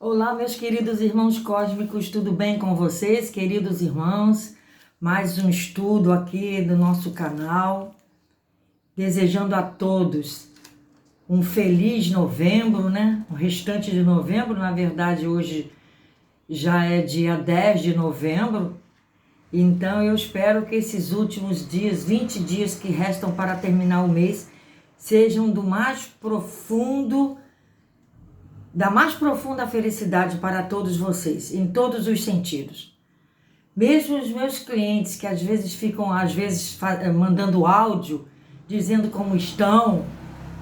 Olá, meus queridos irmãos cósmicos, tudo bem com vocês, queridos irmãos? Mais um estudo aqui do nosso canal, desejando a todos um feliz novembro, né? O restante de novembro, na verdade, hoje já é dia 10 de novembro, então eu espero que esses últimos dias, 20 dias que restam para terminar o mês, sejam do mais profundo, da mais profunda felicidade para todos vocês, em todos os sentidos. Mesmo os meus clientes que às vezes ficam, mandando áudio, dizendo como estão,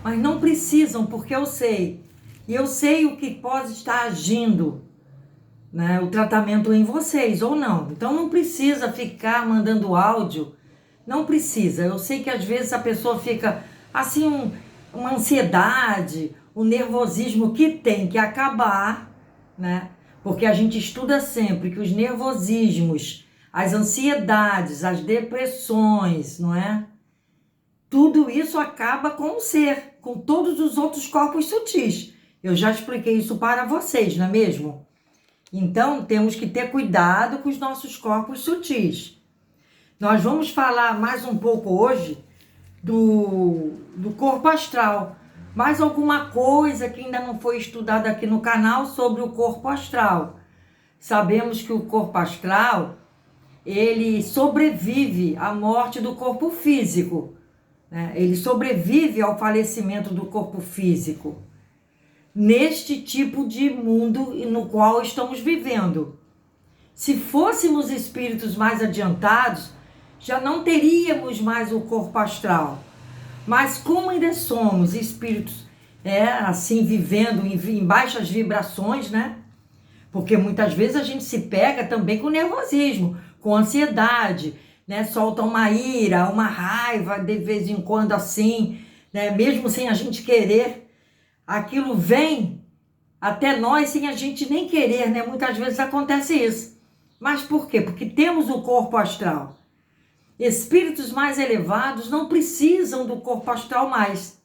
mas não precisam, porque eu sei. E eu sei o que pode estar agindo, né, o tratamento em vocês, ou não. Então não precisa ficar mandando áudio, não precisa. Eu sei que às vezes a pessoa fica assim, uma ansiedade, o nervosismo que tem que acabar, né? Porque a gente estuda sempre que os nervosismos, as ansiedades, as depressões, não é? Tudo isso acaba com o ser, com todos os outros corpos sutis. Eu já expliquei isso para vocês, não é mesmo? Então, temos que ter cuidado com os nossos corpos sutis. Nós vamos falar mais um pouco hoje do corpo astral. Mais alguma coisa que ainda não foi estudada aqui no canal sobre o corpo astral. Sabemos que o corpo astral, ele sobrevive à morte do corpo físico, né? Ele sobrevive ao falecimento do corpo físico. Neste tipo de mundo no qual estamos vivendo. Se fôssemos espíritos mais adiantados, já não teríamos mais o corpo astral. Mas como ainda somos espíritos, assim, vivendo em baixas vibrações, né? Porque muitas vezes a gente se pega também com nervosismo, com ansiedade, né? Solta uma ira, uma raiva de vez em quando assim, né? Mesmo sem a gente querer, aquilo vem até nós sem a gente nem querer, né? Muitas vezes acontece isso. Mas por quê? Porque temos o corpo astral. Espíritos mais elevados não precisam do corpo astral mais.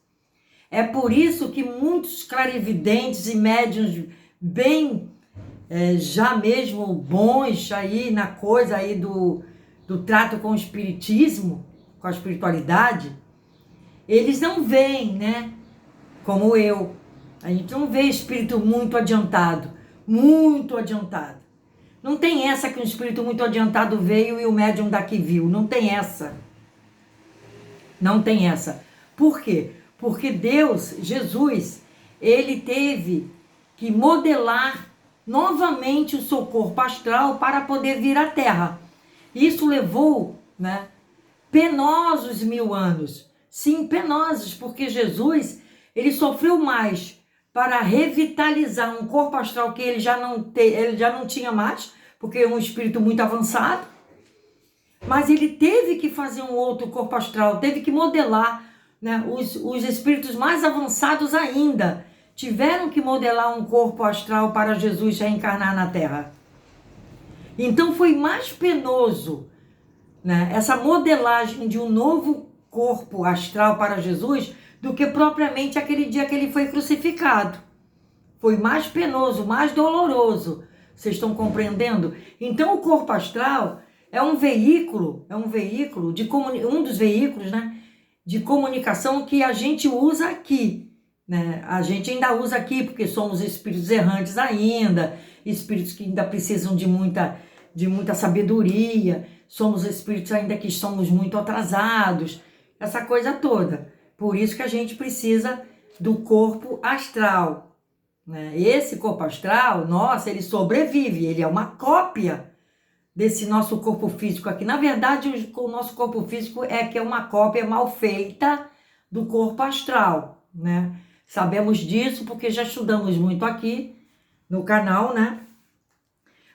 É por isso que muitos clarividentes e médiuns bem, já mesmo bons aí na coisa aí do trato com o espiritismo, com a espiritualidade, eles não veem, né? Como eu. A gente não vê espírito muito adiantado, muito adiantado. Não tem essa que um espírito muito adiantado veio e o médium daqui viu. Não tem essa. Não tem essa. Por quê? Porque Deus, Jesus, ele teve que modelar novamente o seu corpo astral para poder vir à Terra. Isso levou, né, penosos 1000 anos. Sim, penosos, porque Jesus, ele sofreu mais para revitalizar um corpo astral que ele já não tinha mais, porque é um espírito muito avançado, mas ele teve que fazer um outro corpo astral, teve que modelar, né? Os espíritos mais avançados ainda tiveram que modelar um corpo astral para Jesus reencarnar na Terra. Então foi mais penoso, né, essa modelagem de um novo corpo astral para Jesus do que propriamente aquele dia que ele foi crucificado. Foi mais penoso, mais doloroso. Vocês estão compreendendo? Então o corpo astral é um veículo de um dos veículos, né, de comunicação que a gente usa aqui, né? A gente ainda usa aqui porque somos espíritos errantes ainda, espíritos que ainda precisam de muita sabedoria, somos espíritos ainda que somos muito atrasados, essa coisa toda. Por isso que a gente precisa do corpo astral, né? Esse corpo astral, nossa, ele sobrevive, ele é uma cópia desse nosso corpo físico aqui. Na verdade, o nosso corpo físico é uma cópia mal feita do corpo astral, né? Sabemos disso porque já estudamos muito aqui no canal, né?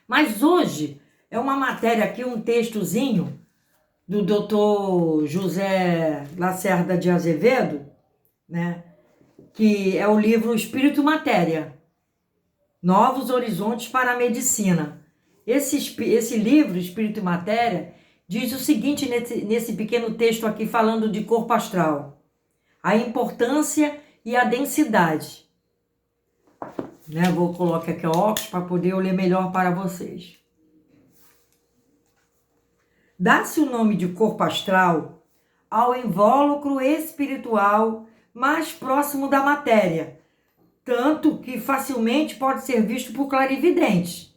Mas hoje é uma matéria aqui, um textozinho do Dr. José Lacerda de Azevedo, né? Que é o livro Espírito e Matéria, Novos Horizontes para a Medicina. Esse livro, Espírito e Matéria, diz o seguinte nesse pequeno texto aqui falando de corpo astral. A importância e a densidade. né? Vou colocar aqui o óculos para poder eu ler melhor para vocês. Dá-se o nome de corpo astral ao invólucro espiritual mais próximo da matéria, tanto que facilmente pode ser visto por clarividentes.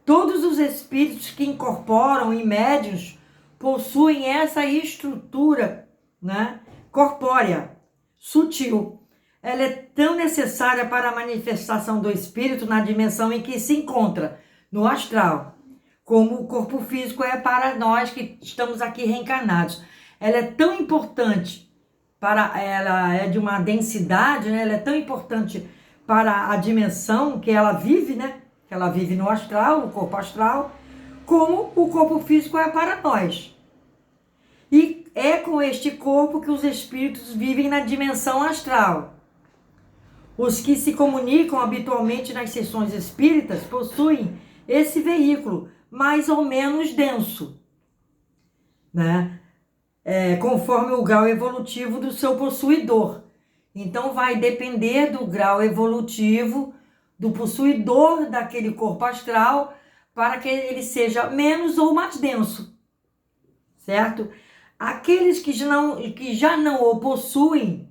Todos os espíritos que incorporam e médiuns possuem essa estrutura, né, corpórea, sutil. Ela é tão necessária para a manifestação do espírito na dimensão em que se encontra, no astral, como o corpo físico é para nós que estamos aqui reencarnados. Ela é tão importante ela é de uma densidade, né? Ela é tão importante para a dimensão que ela vive, né? Que ela vive no astral, no corpo astral, como o corpo físico é para nós. E é com este corpo que os espíritos vivem na dimensão astral. Os que se comunicam habitualmente nas sessões espíritas possuem esse veículo mais ou menos denso, né? Conforme o grau evolutivo do seu possuidor. Então vai depender do grau evolutivo do possuidor daquele corpo astral para que ele seja menos ou mais denso, certo? Aqueles que já não o possuem,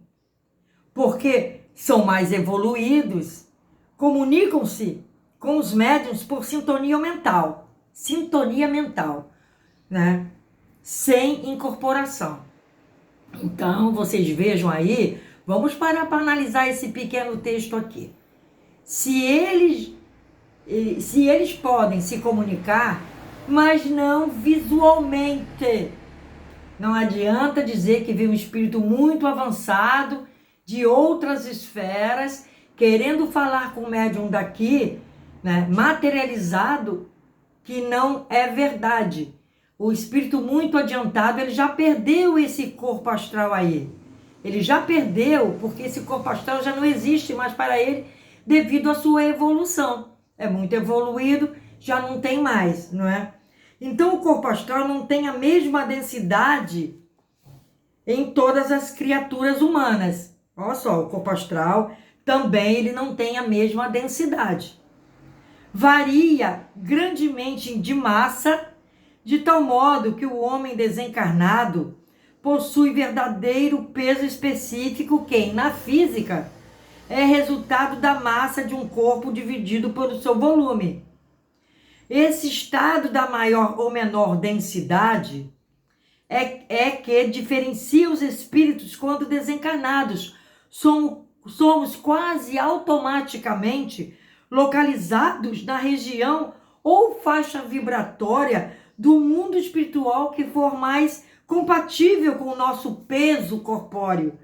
porque são mais evoluídos, comunicam-se com os médiuns por sintonia mental, né? Sem incorporação. Então, vocês vejam aí, vamos parar para analisar esse pequeno texto aqui. Se eles podem se comunicar, mas não visualmente. Não adianta dizer que vem um espírito muito avançado de outras esferas, querendo falar com o médium daqui, né, materializado, que não é verdade. O espírito muito adiantado, ele já perdeu esse corpo astral aí. Ele já perdeu, porque esse corpo astral já não existe mais para ele, devido à sua evolução. É muito evoluído, já não tem mais, não é? Então o corpo astral não tem a mesma densidade em todas as criaturas humanas. Olha só, o corpo astral também ele não tem a mesma densidade. Varia grandemente de massa, de tal modo que o homem desencarnado possui verdadeiro peso específico que, na física, é resultado da massa de um corpo dividido pelo seu volume. Esse estado da maior ou menor densidade é que diferencia os espíritos quando desencarnados. Somos quase automaticamente localizados na região ou faixa vibratória do mundo espiritual que for mais compatível com o nosso peso corpóreo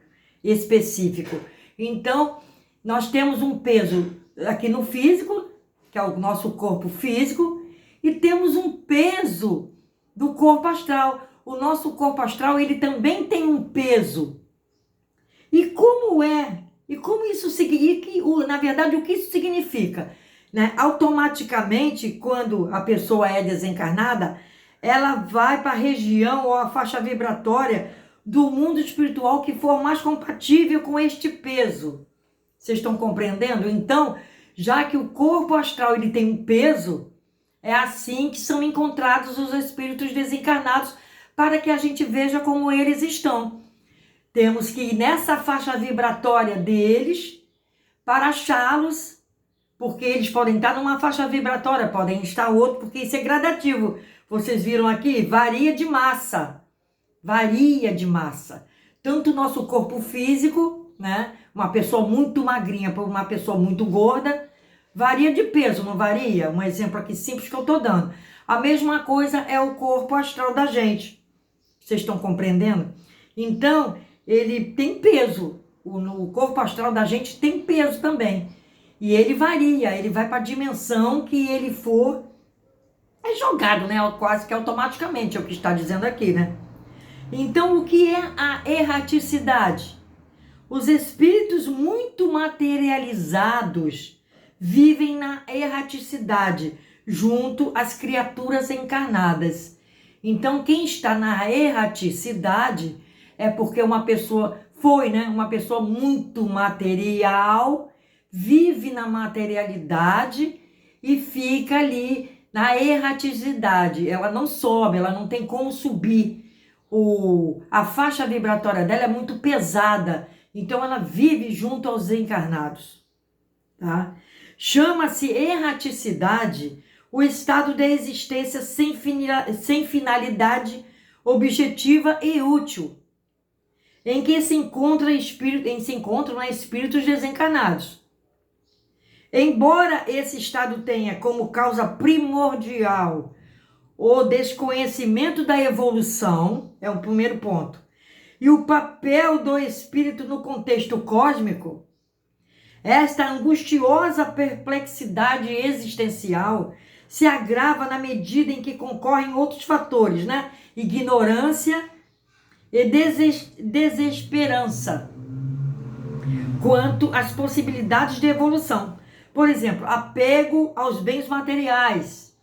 específico. Então, nós temos um peso aqui no físico, que é o nosso corpo físico, e temos um peso do corpo astral. O nosso corpo astral, ele também tem um peso. E como isso significa, na verdade, o que isso significa? Né? Automaticamente, quando a pessoa é desencarnada, ela vai para a região ou a faixa vibratória do mundo espiritual que for mais compatível com este peso. Vocês estão compreendendo? Então, já que o corpo astral ele tem um peso, é assim que são encontrados os espíritos desencarnados para que a gente veja como eles estão. Temos que ir nessa faixa vibratória deles para achá-los, porque eles podem estar numa faixa vibratória, podem estar outra, porque isso é gradativo. Vocês viram aqui? Varia de massa. Varia de massa. Tanto o nosso corpo físico, né? Uma pessoa muito magrinha para uma pessoa muito gorda, varia de peso, não varia? Um exemplo aqui simples que eu estou dando. A mesma coisa é o corpo astral da gente. Vocês estão compreendendo? Então, ele tem peso. O corpo astral da gente tem peso também. E ele varia, ele vai para a dimensão que ele for, é jogado, né? Quase que automaticamente, é o que está dizendo aqui, né? Então, o que é a erraticidade? Os espíritos muito materializados vivem na erraticidade, junto às criaturas encarnadas. Então, quem está na erraticidade é porque uma pessoa foi, né? Uma pessoa muito material, vive na materialidade e fica ali na erraticidade. Ela não sobe, ela não tem como subir. A faixa vibratória dela é muito pesada, então ela vive junto aos encarnados. Tá? Chama-se erraticidade o estado da existência sem finalidade objetiva e útil, em que se encontram espíritos desencarnados. Embora esse estado tenha como causa primordial o desconhecimento da evolução, é o primeiro ponto, e o papel do espírito no contexto cósmico, esta angustiosa perplexidade existencial se agrava na medida em que concorrem outros fatores, né? Ignorância e desesperança quanto às possibilidades de evolução. Por exemplo, apego aos bens materiais,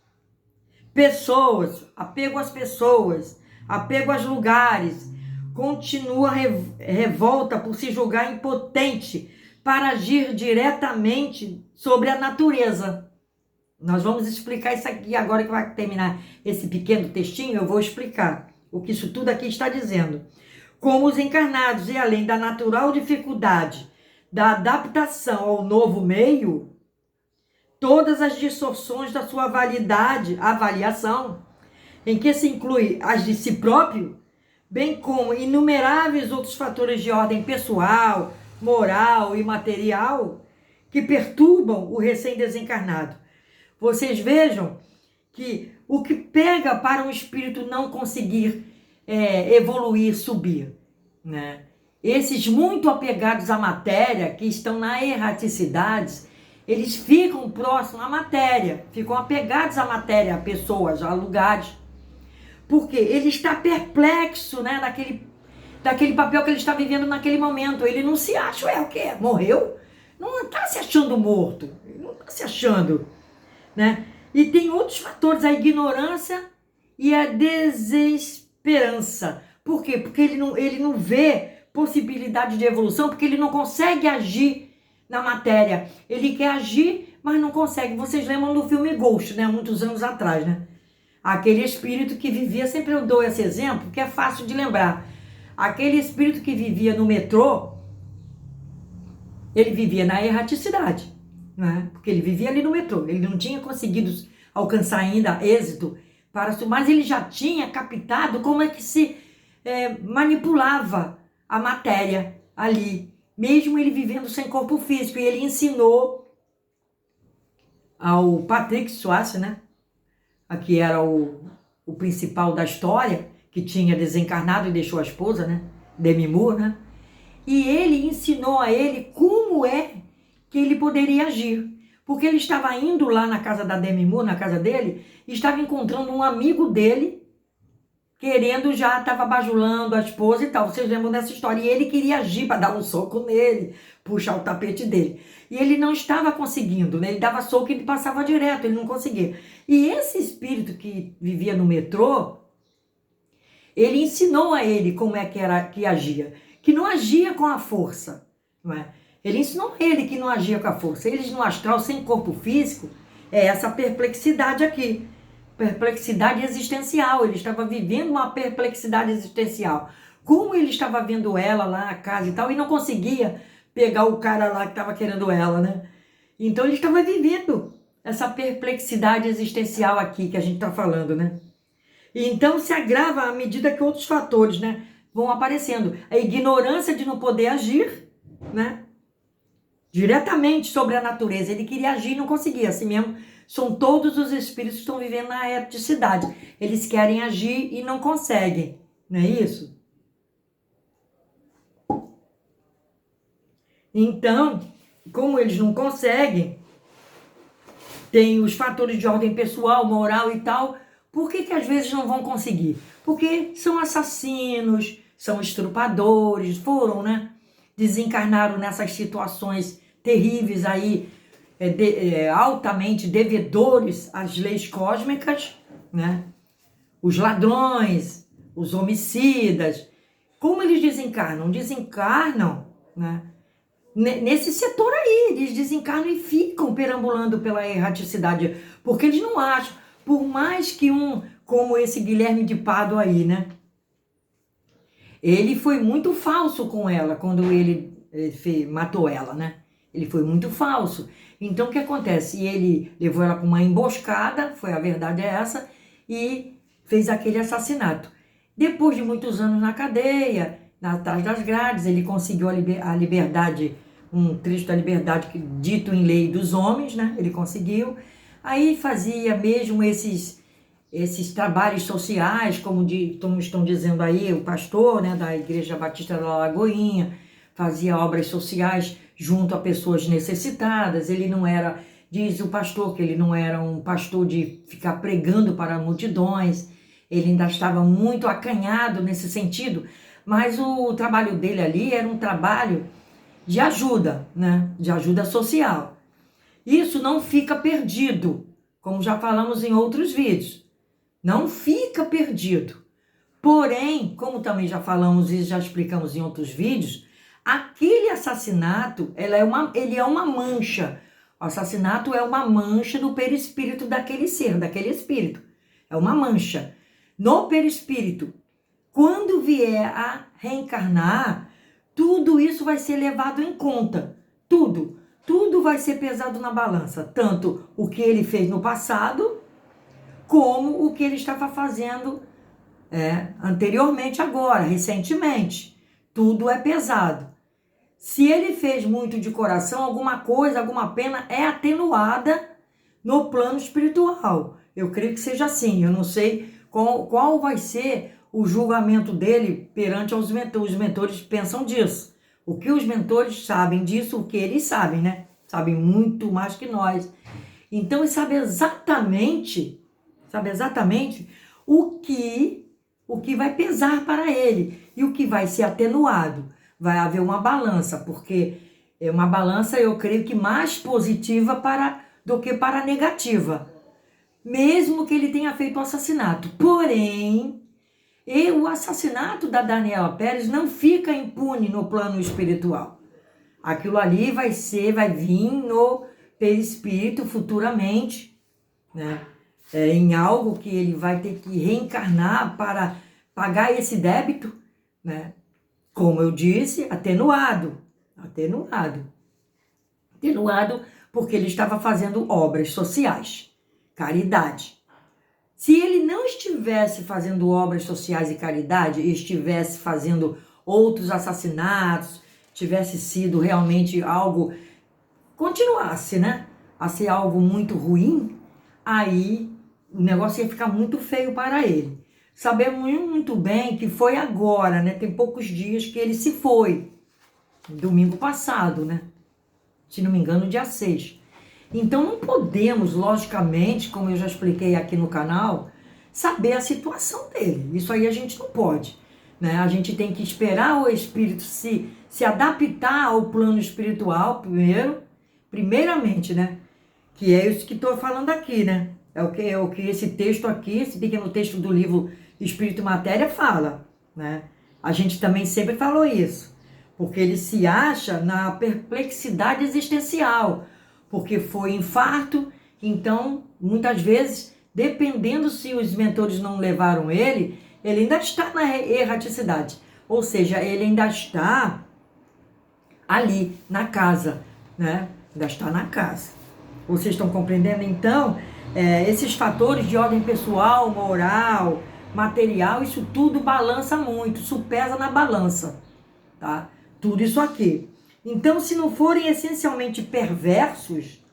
apego às pessoas, apego aos lugares, continua revolta por se julgar impotente para agir diretamente sobre a natureza. Nós vamos explicar isso aqui agora que vai terminar esse pequeno textinho, eu vou explicar o que isso tudo aqui está dizendo. Como os encarnados, e além da natural dificuldade da adaptação ao novo meio, todas as distorções da sua avaliação, em que se inclui as de si próprio, bem como inumeráveis outros fatores de ordem pessoal, moral e material, que perturbam o recém-desencarnado. Vocês vejam que o que pega para um espírito não conseguir evoluir, subir, né? Esses muito apegados à matéria, que estão na erraticidade, eles ficam próximos à matéria, ficam apegados à matéria, a pessoas, a lugares, porque ele está perplexo, né, daquele papel que ele está vivendo naquele momento. Ele não se acha, o quê? Morreu? Não está se achando morto, ele não está se achando, né? E tem outros fatores, a ignorância e a desesperança. Por quê? Porque ele não vê possibilidade de evolução, porque ele não consegue agir na matéria. Ele quer agir, mas não consegue. Vocês lembram do filme Ghost, né? Muitos anos atrás, né? Aquele espírito que vivia, sempre eu dou esse exemplo, que é fácil de lembrar. Aquele espírito que vivia no metrô, ele vivia na erraticidade, né? Porque ele vivia ali no metrô, ele não tinha conseguido alcançar ainda êxito, mas ele já tinha captado como é que se manipulava a matéria ali, mesmo ele vivendo sem corpo físico. E ele ensinou ao Patrick Swayze, né? Aqui era o principal da história, que tinha desencarnado e deixou a esposa, né? Demi Moore, né? E ele ensinou a ele como é que ele poderia agir. Porque ele estava indo lá na casa da Demi Moore, na casa dele, e estava encontrando um amigo dele, estava bajulando a esposa e tal. Vocês lembram dessa história? E ele queria agir para dar um soco nele, puxar o tapete dele. E ele não estava conseguindo, né? Ele dava soco e ele passava direto, ele não conseguia. E esse espírito que vivia no metrô, ele ensinou a ele como é que agia. Que não agia com a força, não é? Ele ensinou a ele que não agia com a força. Eles no astral, sem corpo físico, é essa perplexidade aqui. Perplexidade existencial. Ele estava vivendo uma perplexidade existencial. Como ele estava vendo ela lá na casa e tal, e não conseguia pegar o cara lá que estava querendo ela, né? Então ele estava vivendo essa perplexidade existencial aqui que a gente está falando, né? E então se agrava à medida que outros fatores, né, vão aparecendo. A ignorância de não poder agir, né, diretamente sobre a natureza. Ele queria agir e não conseguia. Assim mesmo, são todos os espíritos que estão vivendo na erraticidade. Eles querem agir e não conseguem. Não é isso? Então, como eles não conseguem, tem os fatores de ordem pessoal, moral e tal. Por que às vezes não vão conseguir? Porque são assassinos, são estrupadores, foram, né? Desencarnaram nessas situações terríveis aí, altamente devedores às leis cósmicas, né? Os ladrões, os homicidas. Como eles desencarnam? Desencarnam, né, nesse setor aí. Eles desencarnam e ficam perambulando pela erraticidade, porque eles não acham, por mais que como esse Guilherme de Pádua aí, né? Ele foi muito falso com ela quando ele matou ela, né? Ele foi muito falso. Então, o que acontece? Ele levou ela para uma emboscada, foi a verdade é essa, e fez aquele assassinato. Depois de muitos anos na cadeia, atrás das grades, ele conseguiu a liberdade, um trecho da liberdade dito em lei dos homens, né? Ele conseguiu. Aí fazia mesmo esses trabalhos sociais, como estão dizendo aí, o pastor, né, da Igreja Batista da Lagoinha, fazia obras sociais junto a pessoas necessitadas. Ele não era, diz o pastor, que ele não era um pastor de ficar pregando para multidões, ele ainda estava muito acanhado nesse sentido, mas o trabalho dele ali era um trabalho de ajuda, né, de ajuda social. Isso não fica perdido, como já falamos em outros vídeos. Não fica perdido. Porém, como também já falamos e já explicamos em outros vídeos, aquele assassinato, ele é uma mancha. O assassinato é uma mancha no perispírito daquele ser, daquele espírito. É uma mancha. No perispírito, quando vier a reencarnar, tudo isso vai ser levado em conta. Tudo. Tudo vai ser pesado na balança. Tanto o que ele fez no passado, como o que ele estava fazendo anteriormente agora, recentemente. Tudo é pesado. Se ele fez muito de coração, alguma coisa, alguma pena é atenuada no plano espiritual. Eu creio que seja assim. Eu não sei qual vai ser o julgamento dele perante os mentores. Os mentores pensam disso. O que os mentores sabem disso, o que eles sabem, né? Sabem muito mais que nós. Então, ele sabe exatamente o que vai pesar para ele e o que vai ser atenuado. Vai haver uma balança, porque é uma balança, eu creio que mais positiva do que para negativa, mesmo que ele tenha feito o assassinato. Porém, o assassinato da Daniela Pérez não fica impune no plano espiritual. Aquilo ali vai vir no perispírito futuramente, né? Em algo que ele vai ter que reencarnar para pagar esse débito, né? Como eu disse, atenuado porque ele estava fazendo obras sociais, caridade. Se ele não estivesse fazendo obras sociais e caridade, e estivesse fazendo outros assassinatos, tivesse sido realmente algo, continuasse, né, a ser algo muito ruim, aí o negócio ia ficar muito feio para ele. Sabemos muito bem que foi agora, né? Tem poucos dias que ele se foi. Domingo passado, né? Se não me engano, dia 6. Então não podemos, logicamente, como eu já expliquei aqui no canal, saber a situação dele. Isso aí a gente não pode, né? A gente tem que esperar o espírito se adaptar ao plano espiritual primeiramente, né? Que é isso que estou falando aqui, né? É o que esse texto aqui, esse pequeno texto do livro Espírito e Matéria fala, né? A gente também sempre falou isso, porque ele se acha na perplexidade existencial, porque foi infarto, então, muitas vezes, dependendo se os mentores não levaram ele ainda está na erraticidade, ou seja, ele ainda está ali, na casa, né? Ainda está na casa. Vocês estão compreendendo? Então, esses fatores de ordem pessoal, moral, material, isso tudo balança muito, isso pesa na balança, tá? Tudo isso aqui. Então, se não forem essencialmente perversos,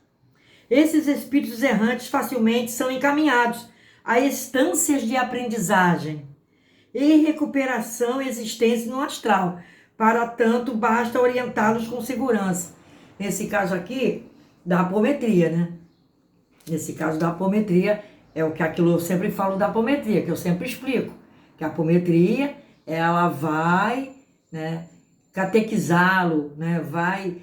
esses espíritos errantes facilmente são encaminhados a instâncias de aprendizagem e recuperação e existência no astral. Para tanto, basta orientá-los com segurança. Nesse caso aqui, da apometria, né? Nesse caso da apometria, é aquilo eu sempre falo da apometria, que eu sempre explico. Que a apometria, ela vai, né, catequizá-lo, né, vai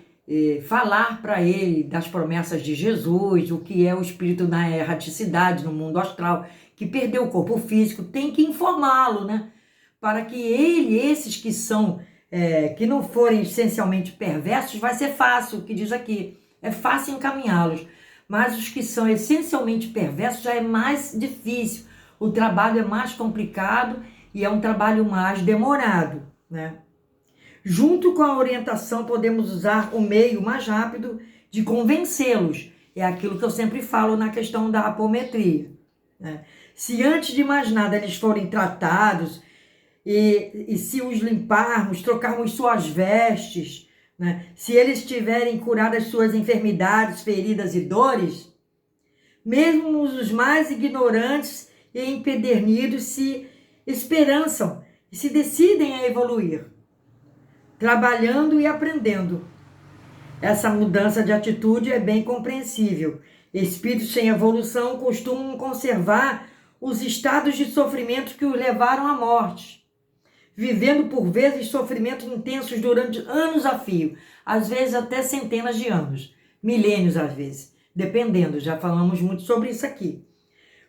falar para ele das promessas de Jesus, o que é o espírito na erraticidade, no mundo astral, que perdeu o corpo físico, tem que informá-lo, né? Para que esses que são que não forem essencialmente perversos, vai ser fácil, o que diz aqui, é fácil encaminhá-los. Mas os que são essencialmente perversos já é mais difícil, o trabalho é mais complicado e é um trabalho mais demorado, né? Junto com a orientação, podemos usar o meio mais rápido de convencê-los. É aquilo que eu sempre falo na questão da apometria, né? Se antes de mais nada eles forem tratados e se os limparmos, trocarmos suas vestes, né? Se eles tiverem curado as suas enfermidades, feridas e dores, mesmo os mais ignorantes e empedernidos se esperançam e se decidem a evoluir, trabalhando e aprendendo. Essa mudança de atitude é bem compreensível. Espíritos sem evolução costumam conservar os estados de sofrimento que os levaram à morte, vivendo por vezes sofrimentos intensos durante anos a fio, às vezes até centenas de anos, milênios às vezes, dependendo, já falamos muito sobre isso aqui.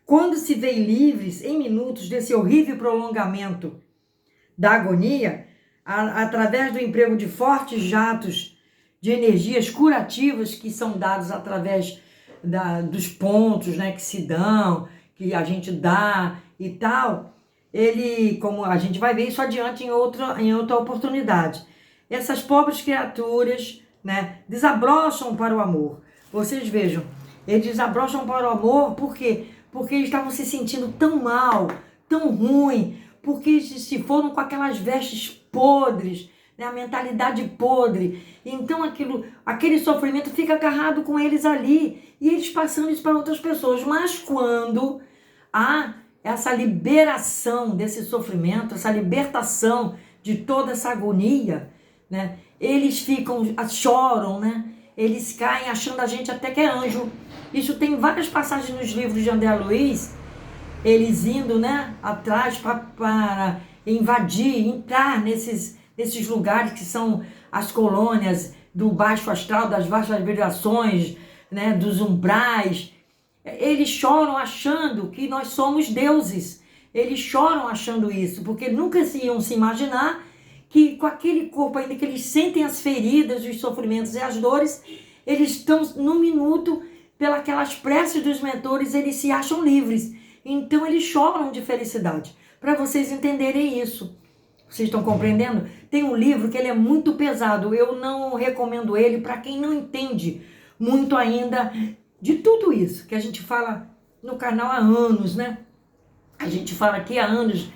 Quando se vê livres em minutos desse horrível prolongamento da agonia, através do emprego de fortes jatos de energias curativas que são dados através dos pontos, né, que se dão, que a gente dá e tal, ele, como a gente vai ver isso adiante em outra oportunidade, essas pobres criaturas, né, desabrocham para o amor. Vocês vejam, eles desabrocham para o amor por quê? Porque eles estavam se sentindo tão mal, tão ruim, porque se foram com aquelas vestes podres, né, a mentalidade podre. Então aquele sofrimento fica agarrado com eles ali e eles passando isso para outras pessoas. Mas quando há essa liberação desse sofrimento, essa libertação de toda essa agonia, né, eles choram, né? Eles caem achando a gente até que é anjo. Isso tem várias passagens nos livros de André Luiz, eles indo, né, atrás para invadir, entrar nesses lugares que são as colônias do baixo astral, das baixas vibrações, né, dos umbrais. Eles choram achando que nós somos deuses. Eles choram achando isso, porque nunca iam se imaginar que com aquele corpo ainda que eles sentem as feridas, os sofrimentos e as dores, eles estão num minuto, pelas preces dos mentores, eles se acham livres. Então eles choram de felicidade, para vocês entenderem isso. Vocês estão compreendendo? Tem um livro que ele é muito pesado, eu não recomendo ele para quem não entende muito ainda de tudo isso que a gente fala no canal há anos, né? A gente fala aqui há anos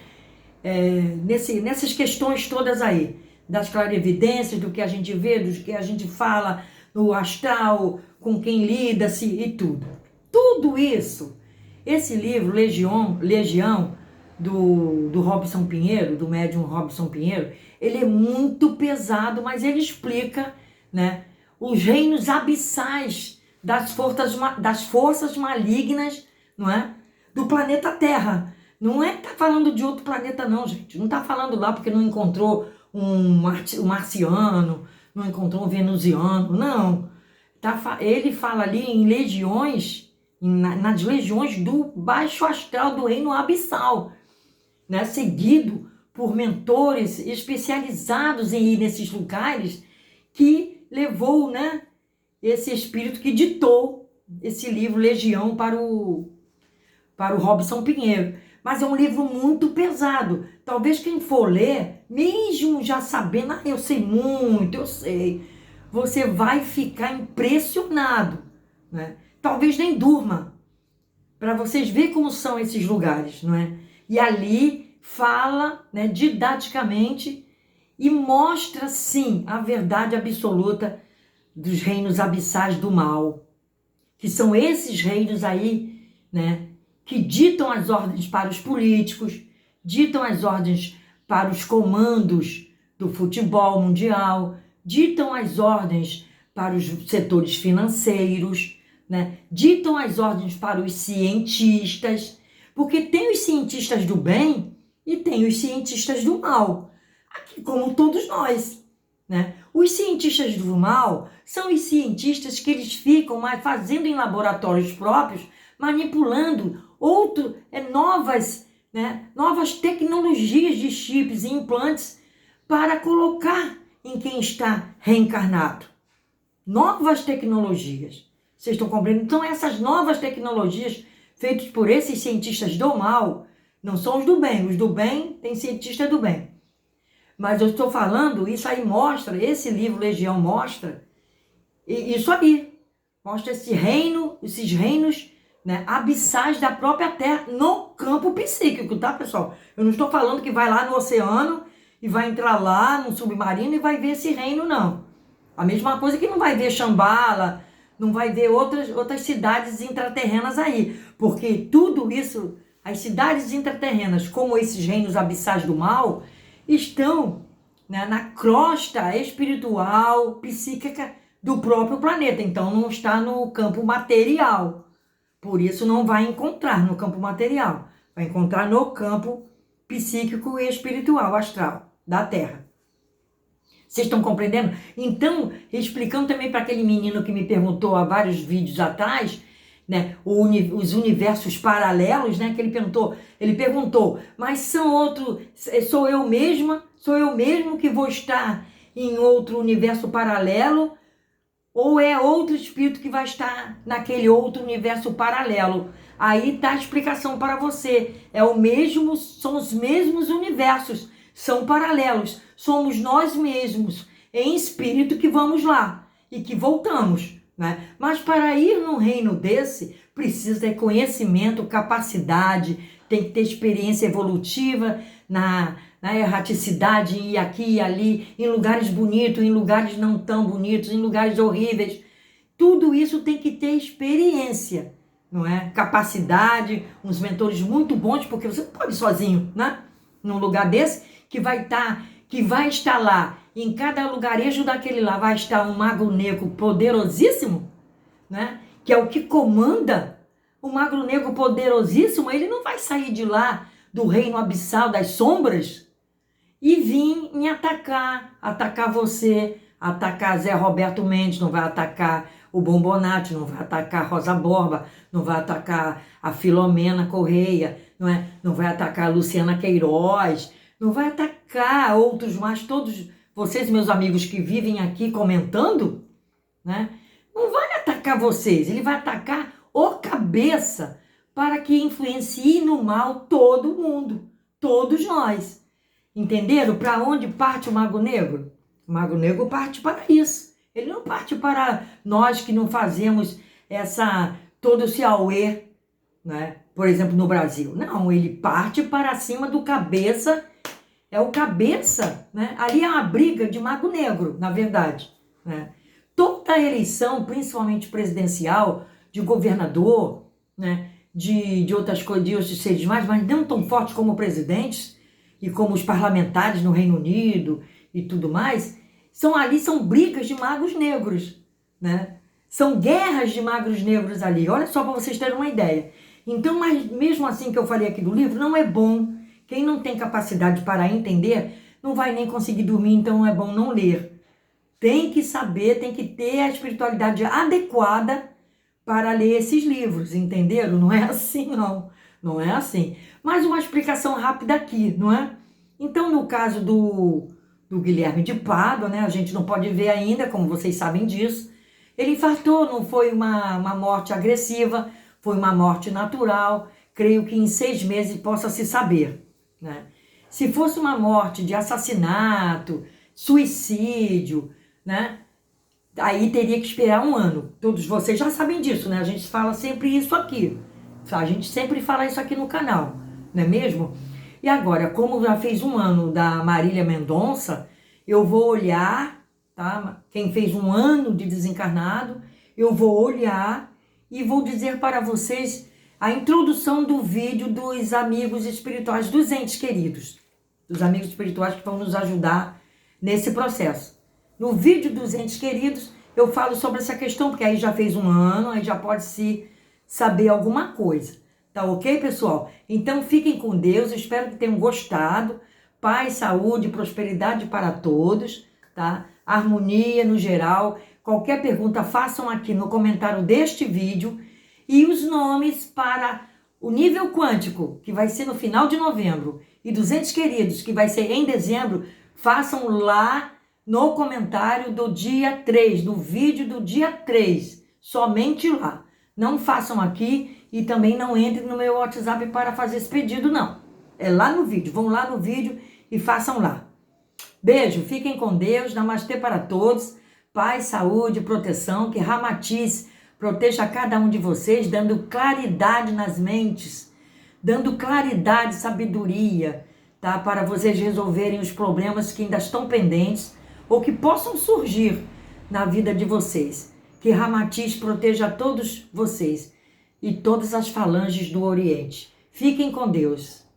nessas questões todas aí, das clarividências, do que a gente vê, do que a gente fala no astral, com quem lida-se e tudo. Tudo isso, esse livro, Legião, do Robson Pinheiro, do médium Robson Pinheiro, ele é muito pesado, mas ele explica, né, os reinos abissais das forças malignas, não é, do planeta Terra. Não é que tá falando de outro planeta não, gente. Não tá falando lá porque não encontrou um marciano, não encontrou um venusiano, não. Ele fala ali em legiões, nas legiões do baixo astral, do reino abissal, né? Seguido por mentores especializados em ir nesses lugares, que levou, né, esse espírito que ditou esse livro Legião para o Robson Pinheiro. Mas é um livro muito pesado. Talvez quem for ler, mesmo já sabendo, eu sei muito, eu sei, você vai ficar impressionado, né? Talvez nem durma, para vocês verem como são esses lugares, não é? E ali fala, né, didaticamente e mostra, sim, a verdade absoluta dos reinos abissais do mal, que são esses reinos aí, né, que ditam as ordens para os políticos, ditam as ordens para os comandos do futebol mundial, ditam as ordens para os setores financeiros, né? Ditam as ordens para os cientistas, porque tem os cientistas do bem e tem os cientistas do mal, aqui como todos nós, né? Os cientistas do mal são os cientistas que eles ficam fazendo em laboratórios próprios, manipulando novas tecnologias de chips e implantes para colocar em quem está reencarnado. Novas tecnologias. Vocês estão compreendendo? Então, essas novas tecnologias feitas por esses cientistas do mal, não são os do bem. Os do bem, tem cientista do bem. Mas eu estou falando, isso aí mostra, esse livro Legião mostra, isso aí. Mostra esse reino, esses reinos, né, abissais da própria Terra no campo psíquico, tá, pessoal? Eu não estou falando que vai lá no oceano e vai entrar lá no submarino e vai ver esse reino, não. A mesma coisa que não vai ver Shambhala, não vai ver outras cidades intraterrenas aí. Porque tudo isso, as cidades intraterrenas, como esses reinos abissais do mal, estão, né, na crosta espiritual, psíquica do próprio planeta. Então não está no campo material. Por isso não vai encontrar no campo material. Vai encontrar no campo psíquico e espiritual, astral, da Terra. Vocês estão compreendendo? Então, explicando também para aquele menino que me perguntou há vários vídeos atrás, né, os universos paralelos, né, que ele perguntou, mas sou eu mesmo que vou estar em outro universo paralelo, ou é outro espírito que vai estar naquele outro universo paralelo? Aí está a explicação para você. São os mesmos universos, são paralelos. Somos nós mesmos, em espírito, que vamos lá e que voltamos, né? Mas para ir num reino desse, precisa ter conhecimento, capacidade, tem que ter experiência evolutiva na erraticidade, ir aqui e ali, em lugares bonitos, em lugares não tão bonitos, em lugares horríveis. Tudo isso tem que ter experiência, não é? Capacidade, uns mentores muito bons, porque você não pode ir sozinho, né? Num lugar desse, que vai estar lá, em cada lugarejo daquele lá, vai estar um mago negro poderosíssimo, né? Que é o que comanda. O mago negro poderosíssimo, ele não vai sair de lá, do reino abissal das sombras, e vir me atacar você, atacar Zé Roberto Mendes, não vai atacar o Bombonati, não vai atacar Rosa Borba, não vai atacar a Filomena Correia, não vai atacar a Luciana Queiroz, não vai atacar outros mais, todos vocês, meus amigos que vivem aqui comentando, né? Não vai atacar vocês, ele vai atacar o cabeça para que influencie no mal todo mundo, todos nós. Entenderam? Para onde parte o Mago Negro? O Mago Negro parte para isso. Ele não parte para nós que não fazemos todo esse auê, né? Por exemplo, no Brasil. Não, ele parte para cima do cabeça. É o cabeça, né? Ali é uma briga de Mago Negro, na verdade, né? Toda eleição, principalmente presidencial, de governador, né? De outras coisas, de outros seres mais, mas não tão fortes como presidentes e como os parlamentares no Reino Unido e tudo mais, são brigas de magos negros, né? São guerras de magos negros ali. Olha só para vocês terem uma ideia. Então, mas mesmo assim que eu falei aqui do livro, não é bom. Quem não tem capacidade para entender, não vai nem conseguir dormir, então é bom não ler. Tem que saber, tem que ter a espiritualidade adequada para ler esses livros, entenderam? Não é assim, não. Não é assim. Mais uma explicação rápida aqui, não é? Então, no caso do Guilherme de Pádua, né? A gente não pode ver ainda, como vocês sabem disso. Ele infartou, não foi uma morte agressiva, foi uma morte natural. Creio que em 6 meses possa se saber, né? Se fosse uma morte de assassinato, suicídio, né? Aí teria que esperar 1 ano. Todos vocês já sabem disso, né? A gente fala sempre isso aqui. A gente sempre fala isso aqui no canal, não é mesmo? E agora, como já fez 1 ano da Marília Mendonça, eu vou olhar, tá? Quem fez 1 ano de desencarnado, eu vou olhar e vou dizer para vocês a introdução do vídeo dos amigos espirituais, dos entes queridos. Dos amigos espirituais que vão nos ajudar nesse processo. No vídeo dos entes queridos, eu falo sobre essa questão, porque aí já fez 1 ano, aí já pode se saber alguma coisa. Tá ok, pessoal? Então, fiquem com Deus, eu espero que tenham gostado. Paz, saúde, prosperidade para todos, tá? Harmonia no geral. Qualquer pergunta, façam aqui no comentário deste vídeo. E os nomes para o nível quântico, que vai ser no final de novembro, e dos entes queridos, que vai ser em dezembro, façam lá no comentário do dia 3, no vídeo do dia 3, somente lá. Não façam aqui e também não entrem no meu WhatsApp para fazer esse pedido, não. É lá no vídeo, vão lá no vídeo e façam lá. Beijo, fiquem com Deus, namastê para todos, paz, saúde, proteção, que Ramatiz proteja cada um de vocês, dando claridade nas mentes, dando claridade, sabedoria, tá? Para vocês resolverem os problemas que ainda estão pendentes ou que possam surgir na vida de vocês. Que Ramatiz proteja todos vocês e todas as falanges do Oriente. Fiquem com Deus.